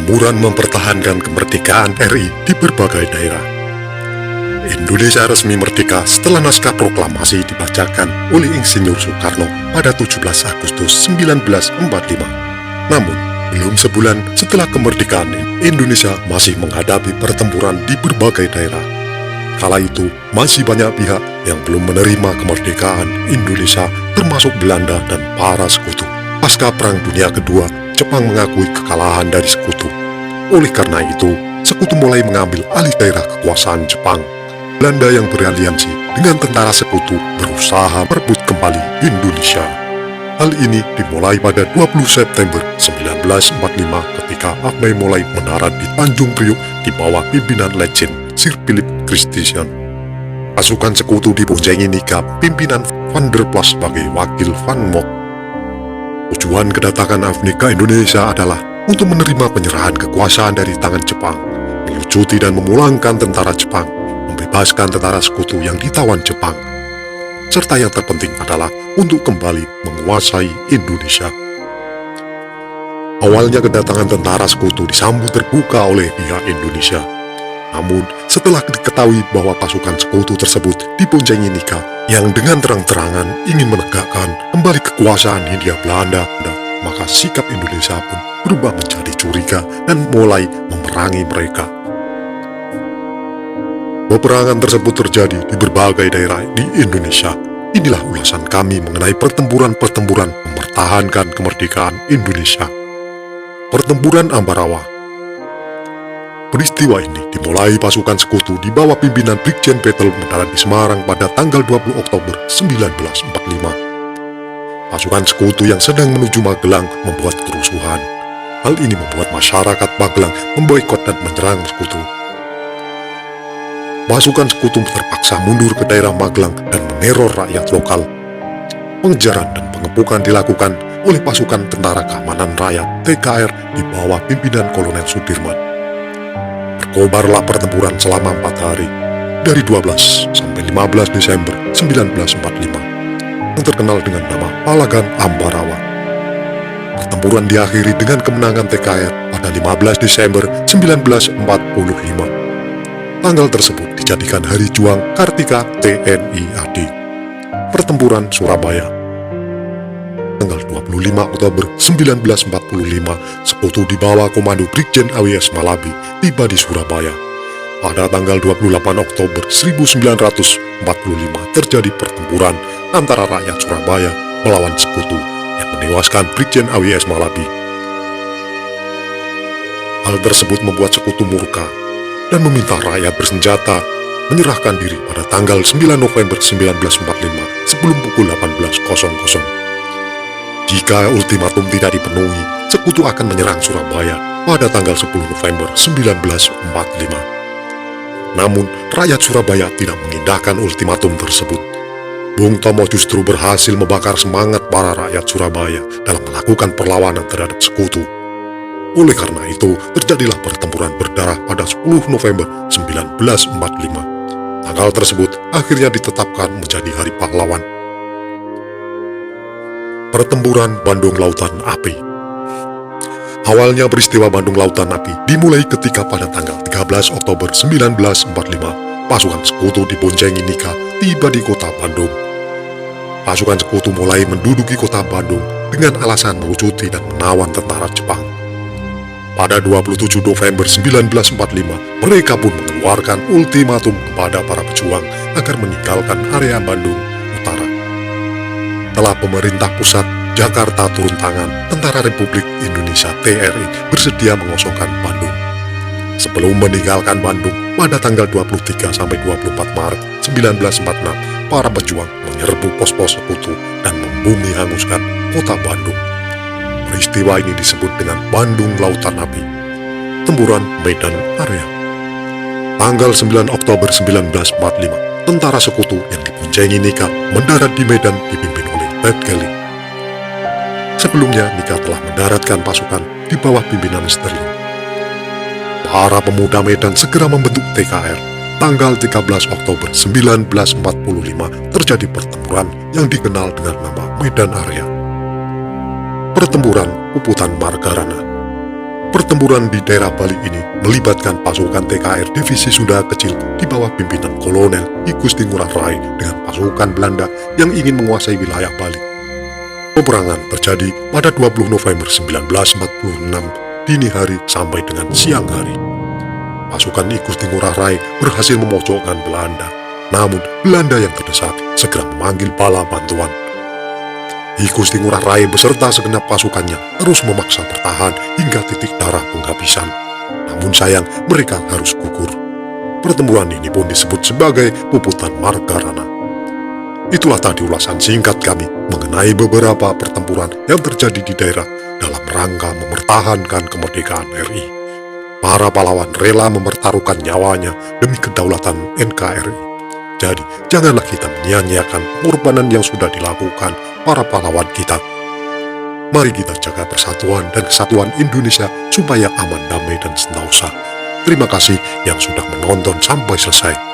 pertempuran mempertahankan kemerdekaan RI di berbagai daerah. Indonesia resmi merdeka setelah naskah proklamasi dibacakan oleh Insinyur Soekarno pada 17 Agustus 1945. Namun, belum sebulan setelah kemerdekaan, Indonesia masih menghadapi pertempuran di berbagai daerah. Kala itu, masih banyak pihak yang belum menerima kemerdekaan Indonesia, termasuk Belanda dan para sekutu. Pasca Perang Dunia Kedua, Jepang mengakui kekalahan dari sekutu. Oleh karena itu, sekutu mulai mengambil alih daerah kekuasaan Jepang. Belanda yang beraliansi dengan tentara sekutu berusaha merebut kembali Indonesia. Hal ini dimulai pada 20 September 1945 ketika Ahmei mulai mendarat di Tanjung Priok di bawah pimpinan Letjen Sir Philip Christensen. Pasukan sekutu diboncengi Nika pimpinan Van der Plas sebagai wakil Van Mock. Tujuan kedatangan Ahmei ke Indonesia adalah untuk menerima penyerahan kekuasaan dari tangan Jepang, melucuti dan memulangkan tentara Jepang, membebaskan tentara sekutu yang ditawan Jepang, serta yang terpenting adalah untuk kembali menguasai Indonesia. Awalnya kedatangan tentara sekutu disambut terbuka oleh pihak Indonesia. Namun, setelah diketahui bahwa pasukan sekutu tersebut diboncengi Nika yang dengan terang-terangan ingin menegakkan kembali kekuasaan Hindia Belanda, maka sikap Indonesia pun berubah menjadi curiga dan mulai memerangi mereka. Peperangan tersebut terjadi di berbagai daerah di Indonesia. Inilah ulasan kami mengenai pertempuran-pertempuran mempertahankan kemerdekaan Indonesia. Pertempuran Ambarawa. Peristiwa ini dimulai pasukan sekutu di bawah pimpinan Brigjen Patel mendarat di Semarang pada tanggal 20 Oktober 1945. Pasukan sekutu yang sedang menuju Magelang membuat kerusuhan. Hal ini membuat masyarakat Magelang memboikot dan menyerang sekutu. Pasukan sekutu terpaksa mundur ke daerah Magelang dan meneror rakyat lokal. Pengejaran dan pengepungan dilakukan oleh pasukan Tentara Keamanan Rakyat TKR di bawah pimpinan Kolonel Sudirman. Berkobarlah pertempuran selama 4 hari, dari 12 sampai 15 Desember 1945, yang terkenal dengan nama Palagan Ambarawa. Pertempuran diakhiri dengan kemenangan TKR pada 15 Desember 1945. Tanggal tersebut dijadikan Hari Juang Kartika TNI AD. Pertempuran Surabaya. Tanggal 25 Oktober 1945, sekutu di bawah komando Brigjen AWS Malabi tiba di Surabaya. Pada tanggal 28 Oktober 1945 terjadi pertempuran antara rakyat Surabaya melawan sekutu yang menewaskan Brigjen AWS Malabi. Hal tersebut membuat sekutu murka dan meminta rakyat bersenjata menyerahkan diri pada tanggal 9 November 1945 sebelum pukul 18.00. Jika ultimatum tidak dipenuhi, sekutu akan menyerang Surabaya pada tanggal 10 November 1945. Namun, rakyat Surabaya tidak mengindahkan ultimatum tersebut. Bung Tomo justru berhasil membakar semangat para rakyat Surabaya dalam melakukan perlawanan terhadap sekutu. Oleh karena itu, terjadilah pertempuran berdarah pada 10 November 1945. Tanggal tersebut akhirnya ditetapkan menjadi Hari Pahlawan. Pertempuran Bandung Lautan Api. Awalnya peristiwa Bandung Lautan Api dimulai ketika pada tanggal 13 Oktober 1945, pasukan sekutu diboncengi Nika tiba di kota Bandung. Pasukan sekutu mulai menduduki kota Bandung dengan alasan melucuti dan menawan tentara Jepang. Pada 27 November 1945, mereka pun mengeluarkan ultimatum kepada para pejuang agar meninggalkan area Bandung Utara. Setelah pemerintah pusat Jakarta turun tangan, Tentara Republik Indonesia TRI bersedia mengosongkan Bandung. Sebelum meninggalkan Bandung pada tanggal 23 sampai 24 Maret 1946, para pejuang menyerbu pos-pos sekutu dan membumi hanguskan kota Bandung. Peristiwa ini disebut dengan Bandung Lautan Api. Tempuran Medan Area. Tanggal 9 Oktober 1945, tentara sekutu yang diboncengi Nika mendarat di Medan dipimpin oleh Ted Kelly. Sebelumnya, Nika telah mendaratkan pasukan di bawah pimpinan Sterling. Para pemuda Medan segera membentuk TKR. Tanggal 13 Oktober 1945 terjadi pertempuran yang dikenal dengan nama Medan Area. Pertempuran Puputan Margarana. Pertempuran di daerah Bali ini melibatkan pasukan TKR Divisi Sunda Kecil di bawah pimpinan Kolonel I Gusti Ngurah Rai dengan pasukan Belanda yang ingin menguasai wilayah Bali. Peperangan terjadi pada 20 November 1946 dini hari sampai dengan siang hari. Pasukan I Gusti Ngurah Rai berhasil memojokkan Belanda, namun Belanda yang terdesak segera memanggil bala bantuan. I Gusti Ngurah Rai beserta segenap pasukannya terus memaksa bertahan hingga titik darah penghabisan. Namun sayang, mereka harus gugur. Pertempuran ini pun disebut sebagai puputan Margarana. Itulah tadi ulasan singkat kami mengenai beberapa pertempuran yang terjadi di daerah dalam rangka mempertahankan kemerdekaan RI. Para pahlawan rela mempertaruhkan nyawanya demi kedaulatan NKRI. Jadi, janganlah kita menyia-nyiakan pengorbanan yang sudah dilakukan para pahlawan kita. Mari kita jaga persatuan dan kesatuan Indonesia supaya aman, damai, dan sentosa. Terima kasih yang sudah menonton sampai selesai.